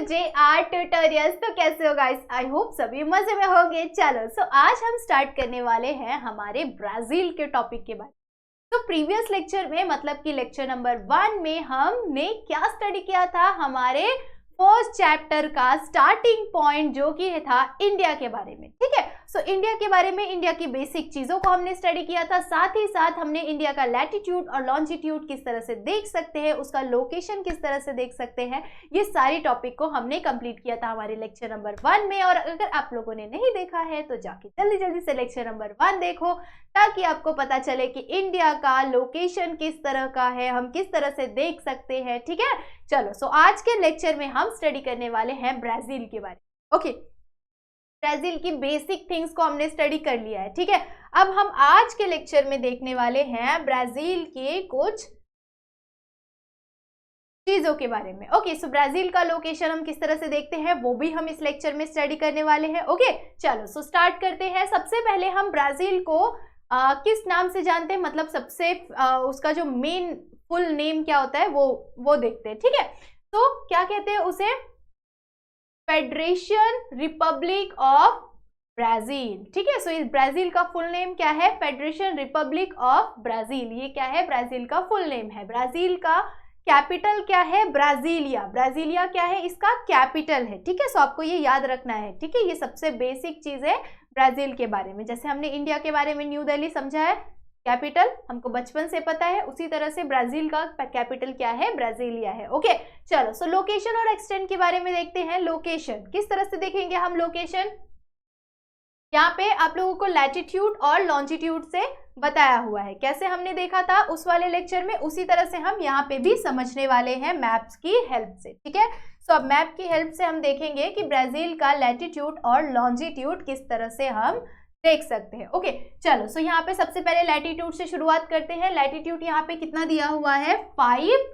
JR tutorials. तो कैसे हो गाइस? आई होप सभी मजे में होंगे। चलो आज हम स्टार्ट करने वाले हैं हमारे ब्राजील के टॉपिक के बारे में। तो प्रीवियस लेक्चर में मतलब कि लेक्चर नंबर 1 में हमने क्या स्टडी किया था? हमारे फर्स्ट चैप्टर का स्टार्टिंग पॉइंट जो कि था इंडिया के बारे में। ठीक है, सो इंडिया के बारे में, इंडिया की बेसिक चीजों को हमने स्टडी किया था। साथ ही साथ हमने इंडिया का लैटिट्यूड और लॉन्जिट्यूड किस तरह से देख सकते हैं, उसका लोकेशन किस तरह से देख सकते हैं, ये सारी टॉपिक को हमने कंप्लीट किया था हमारे लेक्चर नंबर 1 में। और अगर आप लोगों ने नहीं देखा है तो जाके जल्दी जल्दी से लेक्चर नंबर 1 देखो, ताकि आपको पता चले कि इंडिया का लोकेशन किस तरह का है, हम किस तरह से देख सकते हैं। ठीक है, चलो आज के लेक्चर में हम स्टडी करने वाले हैं ब्राजील के बारे में। ओके, ब्राजील की बेसिक थिंग्स को हमने स्टडी कर लिया है। ठीक है, अब हम आज के लेक्चर में देखने वाले हैं ब्राजील के कुछ चीजों के बारे में। ओके, सो ब्राजील का लोकेशन हम किस तरह से देखते हैं वो भी हम इस लेक्चर में स्टडी करने वाले हैं। ओके, चलो स्टार्ट करते हैं। सबसे पहले हम ब्राजील को किस नाम से जानते हैं, मतलब सबसे उसका जो मेन फुल नेम क्या होता है वो देखते हैं। ठीक है, तो क्या कहते हैं उसे? Federation Republic of Brazil. ठीक है, सो इस ब्राजील का फुल नेम क्या है? Federation Republic of Brazil. ये क्या है? ब्राजील का फुल नेम है। ब्राजील का कैपिटल क्या है? ब्राजीलिया। ब्राजीलिया क्या है? इसका कैपिटल है। ठीक है, सो आपको ये याद रखना है। ठीक है, ये सबसे बेसिक चीज है ब्राजील के बारे में। जैसे हमने इंडिया के बारे में न्यू दिल्ली समझा है, कैपिटल हमको बचपन से पता है, उसी तरह से ब्राजील का कैपिटल क्या है? ब्राजीलिया है। ओके, चलो लोकेशन और एक्सटेंट के बारे में देखते हैं। लोकेशन किस तरह से देखेंगे हम? लोकेशन यहाँ पे आप लोगों को लैटिट्यूड और लॉन्जिट्यूड से बताया हुआ है। कैसे हमने देखा था उस वाले लेक्चर में, उसी तरह से हम यहाँ पे भी समझने वाले हैं मैप्स की हेल्प से। ठीक है, सो अब मैप की हेल्प से हम देखेंगे कि ब्राजील का लैटिट्यूड और लॉन्जिट्यूड किस तरह से हम देख सकते हैं। ओके, चलो सो यहाँ पे सबसे पहले लैटिट्यूड से शुरुआत करते हैं। लैटिट्यूड यहाँ पे कितना दिया हुआ है? 5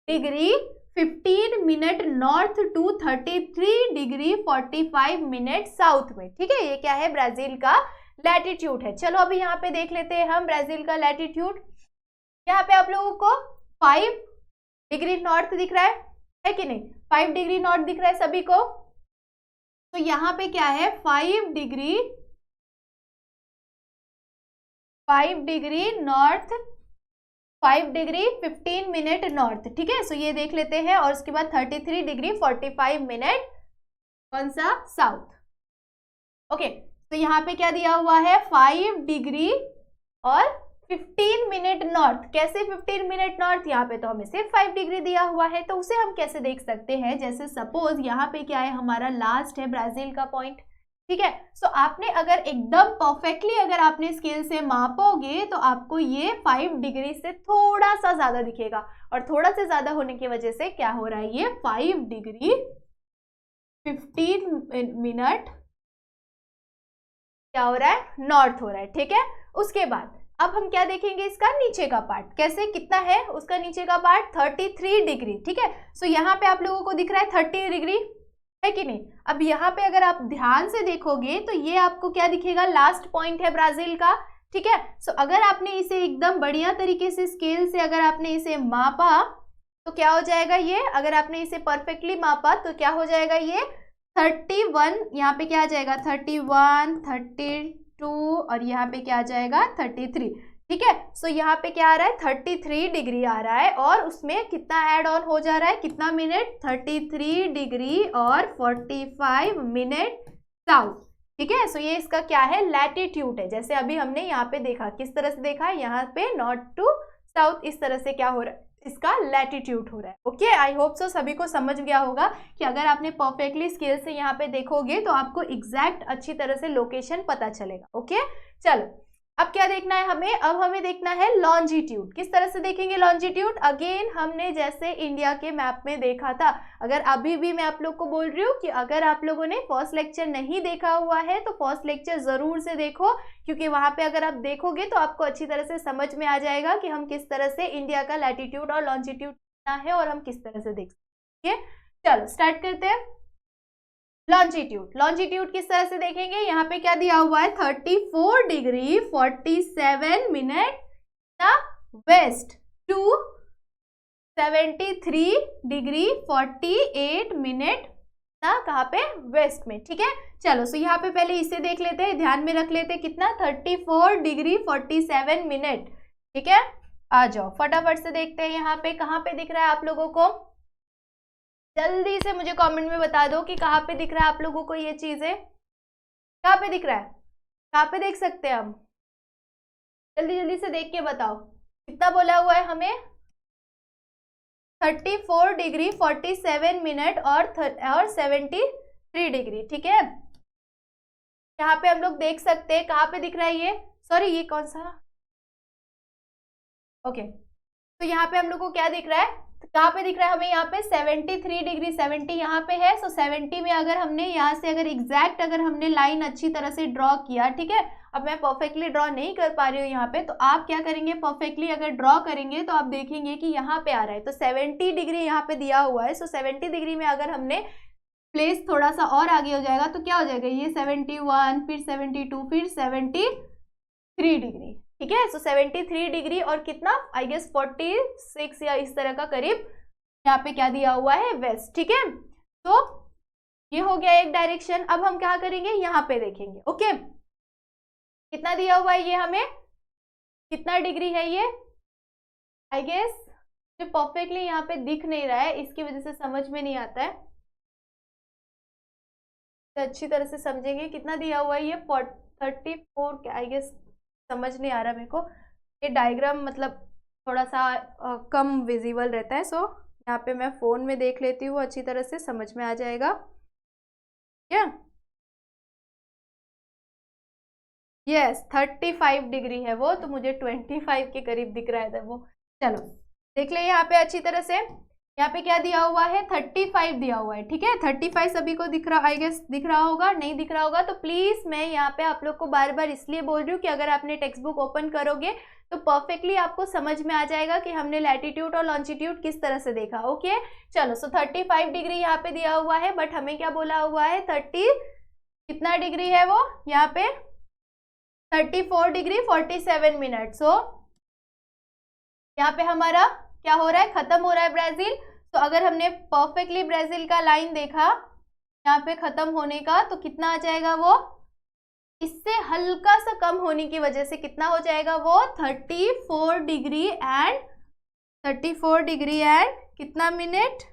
degree 15 minute north to 33 degree 45 minute south में। ठीक है, ये क्या है? ब्राजील का लैटिट्यूड है। चलो अभी यहाँ पे देख लेते हैं हम ब्राजील का लैटिट्यूड। यहाँ पे आप लोगों को 5 डिग्री नॉर्थ दिख रहा है कि नहीं? 5 डिग्री नॉर्थ दिख रहा है सभी को? तो यहाँ पे क्या है? 5 degree north, 5 degree 15 minute north. ठीक है, सो ये देख लेते हैं। और उसके बाद 33 डिग्री 45 मिनट कौन सा? साउथ। ओके, तो यहाँ पे क्या दिया हुआ है? 5 डिग्री और 15 मिनट नॉर्थ। कैसे 15 मिनट नॉर्थ? यहाँ पे तो हमें सिर्फ 5 डिग्री दिया हुआ है, तो उसे हम कैसे देख सकते हैं? जैसे सपोज यहाँ पे क्या है? हमारा लास्ट है ब्राजील का पॉइंट। ठीक है, सो आपने अगर एकदम परफेक्टली अगर आपने स्केल से मापोगे तो आपको ये 5 डिग्री से थोड़ा सा ज्यादा दिखेगा, और थोड़ा से ज्यादा होने की वजह से क्या हो रहा है? ये 5 डिग्री 15 मिनट क्या हो रहा है? नॉर्थ हो रहा है। ठीक है, उसके बाद अब हम क्या देखेंगे? इसका नीचे का पार्ट। कैसे? कितना है उसका नीचे का पार्ट? 33 डिग्री। ठीक है, सो यहाँ पे आप लोगों को दिख रहा है 30 डिग्री, है कि नहीं? अब यहाँ पे अगर आप ध्यान से देखोगे तो ये आपको क्या दिखेगा? लास्ट पॉइंट है ब्राजील का। ठीक है, सो अगर आपने इसे एकदम बढ़िया तरीके से स्केल से अगर आपने इसे मापा तो क्या हो जाएगा? ये अगर आपने इसे परफेक्टली मापा तो क्या हो जाएगा? ये 31, यहाँ पे क्या आ जाएगा? 31, 32 और यहाँ पे क्या आ जाएगा? 33। ठीक है, सो यहाँ पे क्या आ रहा है? 33 डिग्री आ रहा है, और उसमें कितना ऐड ऑन हो जा रहा है? कितना मिनट? 33 डिग्री और 45 मिनट साउथ। ठीक है, सो ये इसका क्या है? लैटिट्यूड है। जैसे अभी हमने यहाँ पे देखा, किस तरह से देखा? यहाँ पे नॉर्थ टू साउथ, इस तरह से क्या हो रहा है? इसका लैटिट्यूड हो रहा है। ओके, आई होप सो सभी को समझ गया होगा कि अगर आपने परफेक्टली स्केल से यहाँ पे देखोगे तो आपको एग्जैक्ट अच्छी तरह से लोकेशन पता चलेगा। ओके, चलो अब क्या देखना है हमें? अब हमें देखना है लॉन्जिट्यूड। किस तरह से देखेंगे लॉन्जिट्यूड? अगेन हमने जैसे इंडिया के मैप में देखा था। अगर अभी भी मैं आप लोग को बोल रही हूँ कि अगर आप लोगों ने फर्स्ट लेक्चर नहीं देखा हुआ है तो फर्स्ट लेक्चर जरूर से देखो, क्योंकि वहां पे अगर आप देखोगे तो आपको अच्छी तरह से समझ में आ जाएगा कि हम किस तरह से इंडिया का लैटिट्यूड और लॉन्जिट्यूड कितना है और हम किस तरह से देख सकते हैं। चलो स्टार्ट करते हैं। लॉन्जिट्यूड किस तरह से देखेंगे? यहाँ पे क्या दिया हुआ है? 34 degree 47 minute west to 73 degree 48 minute कहाँ पे, वेस्ट में, ठीक है। चलो सो यहाँ पे पहले इसे देख लेते हैं, ध्यान में रख लेते हैं, कितना 34 डिग्री 47 मिनट, ठीक है। आ जाओ फटाफट से देखते हैं यहाँ पे कहाँ पे दिख रहा है आप लोगों को, जल्दी से मुझे कमेंट में बता दो कि कहाँ पे दिख रहा है आप लोगों को ये चीजें, कहाँ पे दिख रहा है, कहाँ पे देख सकते हैं हम, जल्दी जल्दी से देख के बताओ कितना बोला हुआ है हमें, 34 डिग्री 47 मिनट और 73 डिग्री, ठीक है। यहाँ पे हम लोग देख सकते हैं कहाँ पे दिख रहा है ये, सॉरी ये कौन सा, ओके तो यहाँ पे हम लोग को क्या दिख रहा है, कहाँ पे दिख रहा है हमें, यहाँ पे 73 डिग्री, 70 यहाँ पे है, सो 70 में अगर हमने यहाँ से अगर एग्जैक्ट अगर हमने लाइन अच्छी तरह से ड्रॉ किया, ठीक है। अब मैं परफेक्टली ड्रॉ नहीं कर पा रही हूँ यहाँ पे, तो आप क्या करेंगे, परफेक्टली अगर ड्रॉ करेंगे तो आप देखेंगे कि यहाँ पे आ रहा है, तो 70 डिग्री यहाँ पे दिया हुआ है, सो 70 डिग्री में अगर हमने प्लेस थोड़ा सा और आगे हो जाएगा तो क्या हो जाएगा, ये 71, फिर 72, फिर 73 डिग्री, ठीक है। सो 73 डिग्री और कितना, आई गेस 46 या इस तरह का करीब यहाँ पे क्या दिया हुआ है, वेस्ट, ठीक है। तो ये हो गया एक डायरेक्शन। अब हम क्या करेंगे, यहाँ पे देखेंगे, ओके कितना दिया हुआ है ये हमें, कितना डिग्री है ये, आई गेस जो परफेक्टली यहाँ पे दिख नहीं रहा है इसकी वजह से समझ में नहीं आता है, तो अच्छी तरह से समझेंगे कितना दिया हुआ है ये 34, आई गेस समझ नहीं आ रहा मेरे को, ये डायग्राम मतलब थोड़ा सा कम विजिबल रहता है, सो यहाँ पे मैं फोन में देख लेती हूँ, अच्छी तरह से समझ में आ जाएगा क्या, यस 35 डिग्री है वो, तो मुझे 25 के करीब दिख रहा था वो। चलो देख ले यहाँ पे अच्छी तरह से, यहाँ पे क्या दिया हुआ है, 35 दिया हुआ है, ठीक है। 35 सभी को दिख रहा, आई गेस दिख रहा होगा, नहीं दिख रहा होगा तो प्लीज मैं यहाँ पे आप लोग को बार बार इसलिए बोल रही हूँ कि अगर आपने टेक्स्ट बुक ओपन करोगे तो परफेक्टली आपको समझ में आ जाएगा कि हमने लैटिट्यूड और लॉन्जिट्यूड किस तरह से देखा, ओके। चलो सो 35 डिग्री यहाँ पे दिया हुआ है, बट हमें क्या बोला हुआ है, 30 कितना डिग्री है वो, यहाँ पे 34 डिग्री 47 मिनट। सो यहाँ पे हमारा क्या हो रहा है, खत्म हो रहा है ब्राजील। तो अगर हमने परफेक्टली ब्राजील का लाइन देखा यहाँ पे खत्म होने का, तो कितना आ जाएगा वो, इससे हल्का सा कम होने की वजह से कितना हो जाएगा वो, 34 डिग्री एंड कितना मिनट,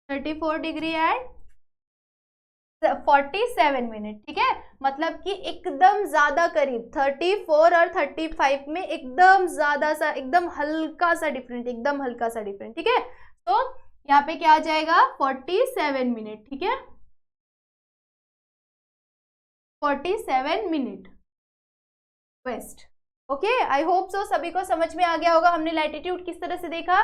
34 डिग्री एंड 47 मिनट, ठीक है। मतलब कि एकदम ज्यादा करीब 34 और 35 में एकदम ज्यादा सा, एकदम हल्का सा डिफरेंट, एकदम हल्का सा डिफरेंट, ठीक है। तो यहाँ पे क्या आ जाएगा, 47 मिनट, ठीक है, 47 minute west, okay. I hope so सभी को समझ में आ गया होगा, हमने लैटिट्यूड किस तरह से देखा,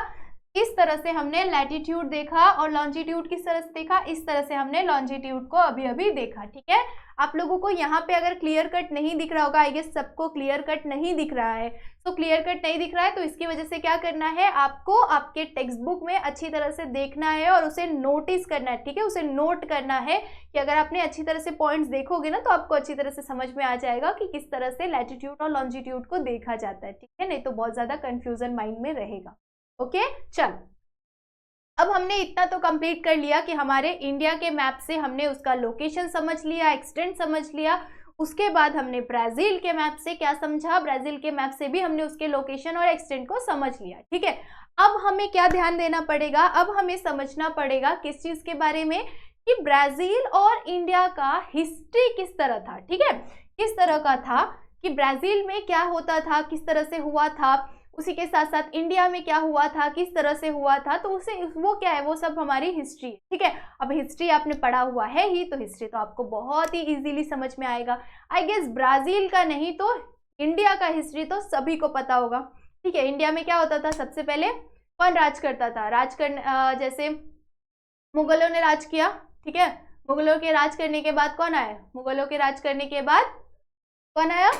इस तरह से हमने लैटिट्यूड देखा, और लॉन्जिट्यूड किस तरह से देखा, इस तरह से हमने लॉन्जिट्यूड को अभी अभी देखा, ठीक है। आप लोगों को यहाँ पे अगर क्लियर कट नहीं दिख रहा होगा, आई गेस सबको क्लियर कट नहीं दिख रहा है, तो क्लियर कट नहीं दिख रहा है तो इसकी वजह से क्या करना है, आपको आपके टेक्स्ट बुक में अच्छी तरह से देखना है और उसे नोटिस करना है, ठीक है, उसे नोट करना है कि अगर आपने अच्छी तरह से पॉइंट्स देखोगे ना तो आपको अच्छी तरह से समझ में आ जाएगा कि किस तरह से लैटिट्यूड और लॉन्जिट्यूड को देखा जाता है, ठीक है, नहीं तो बहुत ज्यादा कंफ्यूजन माइंड में रहेगा, ओके। चल अब हमने इतना तो कंप्लीट कर लिया कि हमारे इंडिया के मैप से हमने उसका लोकेशन समझ लिया, एक्सटेंट समझ लिया, उसके बाद हमने ब्राजील के मैप से क्या समझा, ब्राजील के मैप से भी हमने उसके लोकेशन और एक्सटेंट को समझ लिया, ठीक है। अब हमें क्या ध्यान देना पड़ेगा, अब हमें समझना पड़ेगा किस चीज के बारे में, कि ब्राजील और इंडिया का हिस्ट्री किस तरह था, ठीक है, किस तरह का था, कि ब्राजील में क्या होता था, किस तरह से हुआ था, उसी के साथ साथ इंडिया में क्या हुआ था, किस तरह से हुआ था, तो उसे वो क्या है, वो सब हमारी हिस्ट्री है, ठीक है। अब हिस्ट्री आपने पढ़ा हुआ है ही, तो हिस्ट्री तो आपको बहुत ही इजीली समझ में आएगा। आई गेस ब्राजील का नहीं तो इंडिया का हिस्ट्री तो सभी को पता होगा, ठीक है। इंडिया में क्या होता था, सबसे पहले कौन राज करता था, जैसे मुगलों ने राज किया, ठीक है, मुगलों के राज करने के बाद कौन आया, मुगलों के राज करने के बाद कौन आया,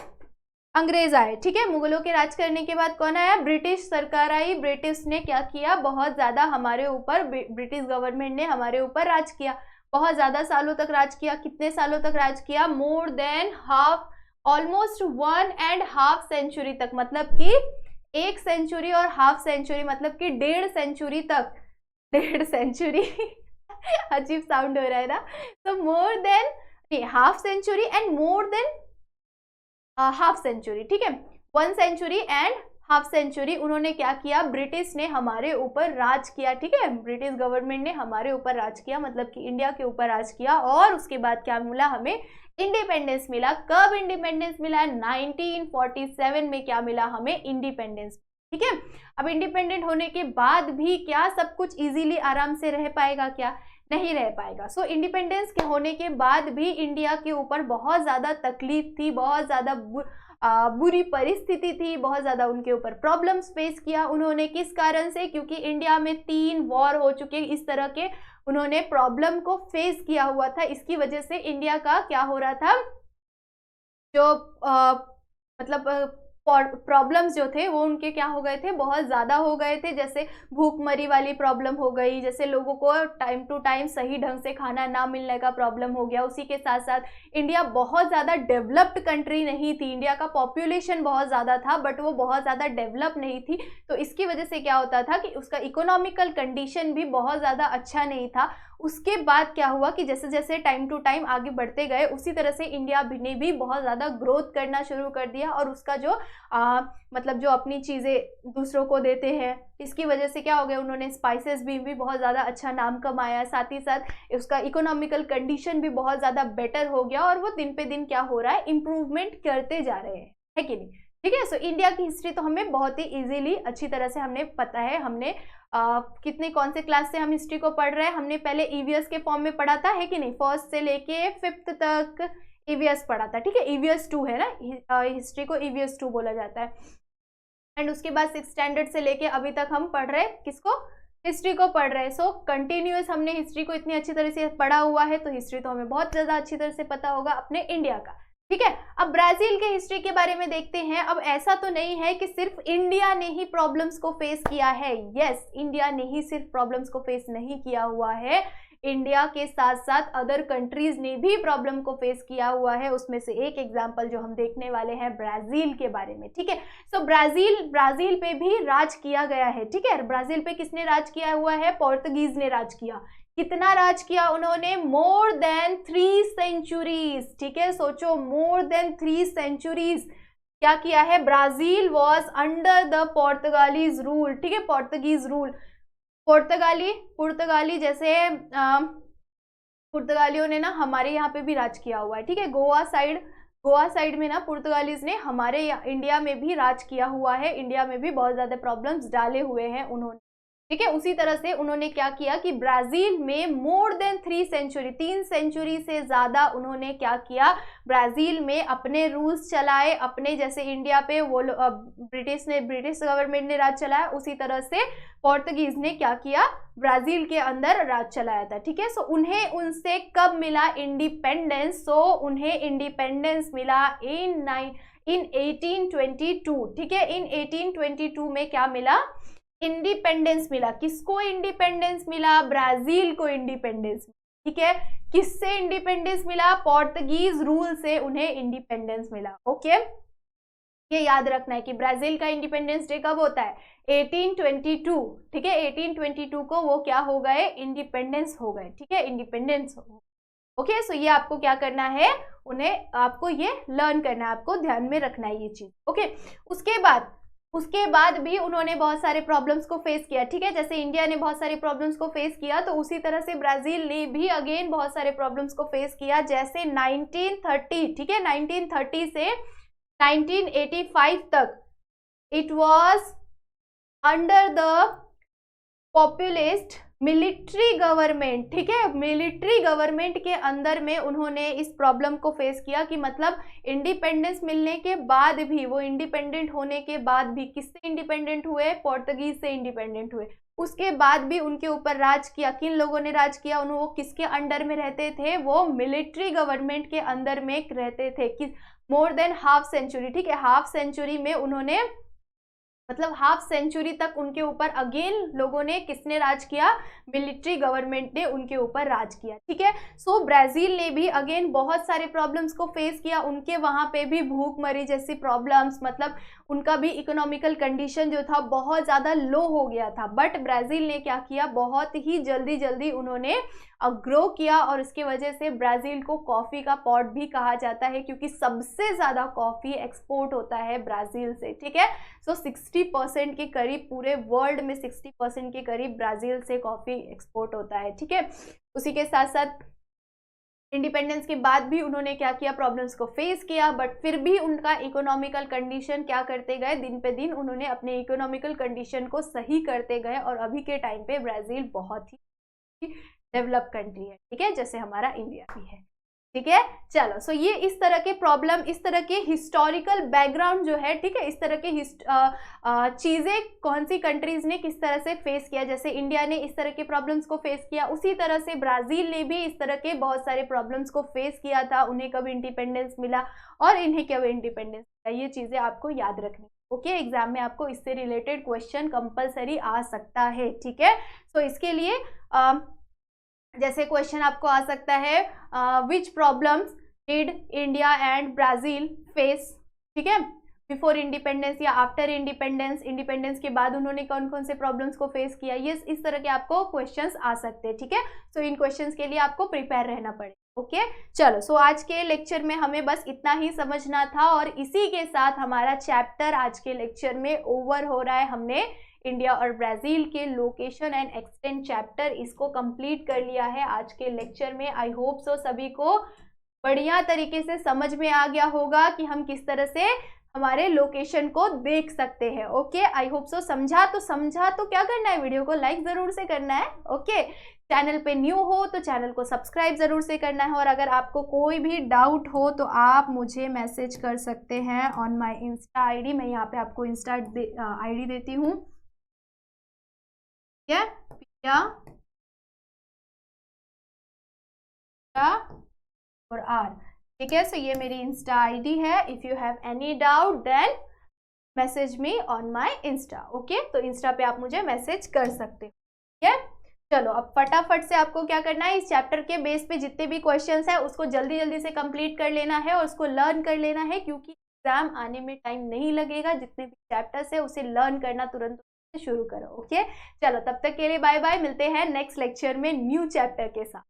अंग्रेज आए, ठीक है। मुगलों के राज करने के बाद कौन आया, ब्रिटिश सरकार आई, ब्रिटिश ने क्या किया, बहुत ज्यादा हमारे ऊपर, ब्रिटिश गवर्नमेंट ने हमारे ऊपर राज किया, बहुत ज्यादा सालों तक राज किया, कितने सालों तक राज किया, more than half, almost 1.5 century तक, मतलब कि 1 सेंचुरी और हाफ सेंचुरी, मतलब कि 1.5 सेंचुरी तक 1.5 सेंचुरी अजीब साउंड हो रहा है ना। तो more than half century and more than half century, ठीक है, 1 सेंचुरी एंड हाफ सेंचुरी उन्होंने क्या किया, ब्रिटिश ने हमारे ऊपर राज किया, ठीक है, ब्रिटिश गवर्नमेंट ने हमारे ऊपर राज किया, मतलब कि इंडिया के ऊपर राज किया। और उसके बाद क्या मिला, हमें इंडिपेंडेंस मिला। कब इंडिपेंडेंस मिला, 1947 में क्या मिला हमें, इंडिपेंडेंस, ठीक है। अब इंडिपेंडेंट होने के बाद भी क्या सब कुछ इजीली आराम से रह पाएगा, क्या नहीं रह पाएगा। सो इंडिपेंडेंस के होने के बाद भी इंडिया के ऊपर बहुत ज़्यादा तकलीफ थी, बहुत ज़्यादा बुरी परिस्थिति थी, बहुत ज़्यादा उनके ऊपर प्रॉब्लम्स फेस किया उन्होंने। किस कारण से, क्योंकि इंडिया में 3 वॉर हो चुके, इस तरह के उन्होंने प्रॉब्लम को फेस किया हुआ था। इसकी वजह से इंडिया का क्या हो रहा था, जो मतलब प्रॉब्लम्स जो थे वो उनके क्या हो गए थे, बहुत ज़्यादा हो गए थे। जैसे भूखमरी वाली प्रॉब्लम हो गई, जैसे लोगों को टाइम टू टाइम सही ढंग से खाना ना मिलने का प्रॉब्लम हो गया। उसी के साथ साथ इंडिया बहुत ज़्यादा डेवलप्ड कंट्री नहीं थी, इंडिया का पॉपुलेशन बहुत ज़्यादा था बट वो बहुत ज़्यादा डेवलप नहीं थी। तो इसकी वजह से क्या होता था कि उसका इकोनॉमिकल कंडीशन भी बहुत ज़्यादा अच्छा नहीं था। उसके बाद क्या हुआ कि जैसे जैसे टाइम टू टाइम आगे बढ़ते गए, उसी तरह से इंडिया ने भी बहुत ज़्यादा ग्रोथ करना शुरू कर दिया। और उसका जो मतलब जो अपनी चीज़ें दूसरों को देते हैं, इसकी वजह से क्या हो गया, उन्होंने स्पाइसेस भी बहुत ज़्यादा अच्छा नाम कमाया। साथ ही साथ उसका इकोनॉमिकल कंडीशन भी बहुत ज़्यादा बेटर हो गया और वो दिन पे दिन क्या हो रहा है, इम्प्रूवमेंट करते जा रहे हैं, है कि नहीं, ठीक है। सो इंडिया की हिस्ट्री तो हमें बहुत ही इजीली अच्छी तरह से हमने पता है। हमने कितने कौन से क्लास से हम हिस्ट्री को पढ़ रहे हैं, हमने पहले ईवीएस के फॉर्म में पढ़ा था, है कि नहीं, 1st से लेके 5th तक ईवीएस पढ़ा था, ठीक है। ईवीएस 2 है ना, हिस्ट्री को ईवीएस 2 बोला जाता है। एंड उसके बाद 6th स्टैंडर्ड से लेके अभी तक हम पढ़ रहे हैं किसको, हिस्ट्री को पढ़ रहे हैं। सो कंटिन्यूअस हमने हिस्ट्री को इतनी अच्छी तरह से पढ़ा हुआ है, तो हिस्ट्री तो हमें बहुत ज़्यादा अच्छी तरह से पता होगा अपने इंडिया का, ठीक है। अब ब्राज़ील के हिस्ट्री के बारे में देखते हैं। अब ऐसा तो नहीं है कि सिर्फ इंडिया ने ही प्रॉब्लम्स को फेस किया है। यस, इंडिया ने ही सिर्फ प्रॉब्लम्स को फेस नहीं किया हुआ है, इंडिया के साथ साथ अदर कंट्रीज ने भी प्रॉब्लम को फेस किया हुआ है। उसमें से एक एग्जांपल जो हम देखने वाले हैं ब्राज़ील के बारे में, ठीक है। सो ब्राज़ील पे भी राज किया गया है, ठीक है। ब्राज़ील पे किसने राज किया हुआ है, पोर्तुगीज ने राज किया। कितना राज किया उन्होंने, मोर देन 3 सेंचुरीज, ठीक है। सोचो, मोर देन 3 सेंचुरीज क्या किया है, Brazil was under the Portuguese rule, ठीक है, पोर्तुगीज रूल। पुर्तगाली जैसे पुर्तगालियों ने ना हमारे यहाँ पे भी राज किया हुआ है, ठीक है। गोवा साइड में ना पुर्तगालीज ने हमारे इंडिया में भी राज किया हुआ है, इंडिया में भी बहुत ज़्यादा प्रॉब्लम्स डाले हुए हैं उन्होंने, ठीक है। उसी तरह से उन्होंने क्या किया कि ब्राज़ील में मोर देन 3 सेंचुरी से ज़्यादा उन्होंने क्या किया, ब्राज़ील में अपने रूल्स चलाए। अपने जैसे इंडिया पे वो ब्रिटिश गवर्नमेंट ने राज चलाया, उसी तरह से पोर्तुगीज ने क्या किया, ब्राज़ील के अंदर राज चलाया था, ठीक है। सो उन्हें उनसे कब मिला इंडिपेंडेंस, सो उन्हें इंडिपेंडेंस मिला इन 1822, ठीक है। इन 1822 में क्या मिला, इंडिपेंडेंस मिला। किसको इंडिपेंडेंस मिला, ब्राज़ील को इंडिपेंडेंस, ठीक है। किससे इंडिपेंडेंस मिला, पोर्तुगीज रूल से उन्हें इंडिपेंडेंस मिला, ओके। ये याद रखना है कि ब्राज़ील का इंडिपेंडेंस डे कब होता है, 1822, ठीक है। 1822 को वो क्या हो गए, इंडिपेंडेंस हो गए, ठीक है, इंडिपेंडेंस हो गए, ओके। सो ये आपको क्या करना है, आपको ये लर्न करना है, आपको ध्यान में रखना है ये चीज, ओके। उसके बाद भी उन्होंने बहुत सारे प्रॉब्लम्स को फेस किया, ठीक है। जैसे इंडिया ने बहुत सारे प्रॉब्लम्स को फेस किया, तो उसी तरह से ब्राज़ील ने भी अगेन बहुत सारे प्रॉब्लम्स को फेस किया। जैसे 1930, ठीक है, 1930 से 1985 तक it was under the populist military government, ठीक है। मिलिट्री गवर्नमेंट के अंदर में उन्होंने इस प्रॉब्लम को फेस किया कि मतलब इंडिपेंडेंस मिलने के बाद भी, वो इंडिपेंडेंट होने के बाद भी किससे इंडिपेंडेंट हुए, पोर्तुगीज से इंडिपेंडेंट हुए। उसके बाद भी उनके ऊपर राज किया, किन लोगों ने राज किया, वो किसके अंडर में रहते थे, वो मिलिट्री गवर्नमेंट के अंदर में रहते थे। किस मोर देन हाफ सेंचुरी, ठीक है। हाफ सेंचुरी में उन्होंने मतलब हाफ सेंचुरी तक उनके ऊपर अगेन लोगों ने किसने राज किया, मिलिट्री गवर्नमेंट ने उनके ऊपर राज किया, ठीक है। सो ब्राज़ील ने भी अगेन बहुत सारे प्रॉब्लम्स को फेस किया। उनके वहाँ पे भी भूखमरी जैसी प्रॉब्लम्स, मतलब उनका भी इकोनॉमिकल कंडीशन जो था बहुत ज़्यादा लो हो गया था, बट ब्राज़ील ने क्या किया, बहुत ही जल्दी उन्होंने ग्रो किया, और इसकी वजह से ब्राज़ील को कॉफ़ी का पॉट भी कहा जाता है, क्योंकि सबसे ज़्यादा कॉफ़ी एक्सपोर्ट होता है ब्राज़ील से, ठीक है। सो 60% के करीब, पूरे वर्ल्ड में 60% के करीब ब्राज़ील से कॉफ़ी एक्सपोर्ट होता है, ठीक है। उसी के साथ साथ इंडिपेंडेंस के बाद भी उन्होंने क्या किया, प्रॉब्लम्स को फेस किया, बट फिर भी उनका इकोनॉमिकल कंडीशन क्या करते गए, दिन पे दिन उन्होंने अपने इकोनॉमिकल कंडीशन को सही करते गए, और अभी के टाइम पे ब्राज़ील बहुत ही डेवलप कंट्री है, ठीक है, जैसे हमारा इंडिया भी है, ठीक है। चलो, सो ये इस तरह के प्रॉब्लम, इस तरह के हिस्टोरिकल बैकग्राउंड जो है, ठीक है, इस तरह के चीज़ें कौन सी कंट्रीज ने किस तरह से फेस किया, जैसे इंडिया ने इस तरह के प्रॉब्लम्स को फेस किया, उसी तरह से ब्राज़ील ने भी इस तरह के बहुत सारे प्रॉब्लम्स को फेस किया था, उन्हें कब इंडिपेंडेंस मिला और इन्हें कब इंडिपेंडेंस मिला, ये चीज़ें आपको याद रखनी, ओके। एग्जाम में आपको इससे रिलेटेड क्वेश्चन कंपलसरी आ सकता है, ठीक है। सो इसके लिए जैसे क्वेश्चन आपको आ सकता है, which problems did India and Brazil face, ठीक है, बिफोर इंडिपेंडेंस या आफ्टर इंडिपेंडेंस, इंडिपेंडेंस के बाद उन्होंने कौन कौन से प्रॉब्लम्स को फेस किया, ये इस तरह के आपको क्वेश्चंस आ सकते हैं, ठीक है। सो इन क्वेश्चंस के लिए आपको प्रिपेयर रहना पड़ेगा, ओके। चलो, सो आज के लेक्चर में हमें बस इतना ही समझना था, और इसी के साथ हमारा चैप्टर आज के लेक्चर में ओवर हो रहा है। हमने इंडिया और ब्राज़ील के लोकेशन एंड एक्सटेंट चैप्टर इसको कंप्लीट कर लिया है आज के लेक्चर में। आई होप सो सभी को बढ़िया तरीके से समझ में आ गया होगा कि हम किस तरह से हमारे लोकेशन को देख सकते हैं, ओके। आई होप सो समझा तो क्या करना है, वीडियो को लाइक ज़रूर से करना है, ओके। चैनल पे न्यू हो तो चैनल को सब्सक्राइब ज़रूर से करना है, और अगर आपको कोई भी डाउट हो तो आप मुझे मैसेज कर सकते हैं ऑन माई इंस्टा ID। मैं यहाँ पे आपको इंस्टा ID देती हूँ, पिया और R, ठीक है। सो ये मेरी इंस्टा ID है। If you have any doubt then message me on my insta, okay. तो इंस्टा पे आप मुझे मैसेज कर सकते हो, ठीक है। चलो, अब फटाफट से आपको क्या करना है, इस चैप्टर के बेस पे जितने भी क्वेश्चंस है उसको जल्दी से कंप्लीट कर लेना है, और उसको लर्न कर लेना है, क्योंकि एग्जाम आने में टाइम नहीं लगेगा। जितने भी चैप्टर्स है उसे लर्न करना तुरंत शुरू करो, ओके। चलो, तब तक के लिए बाय बाय, मिलते हैं नेक्स्ट लेक्चर में न्यू चैप्टर के साथ।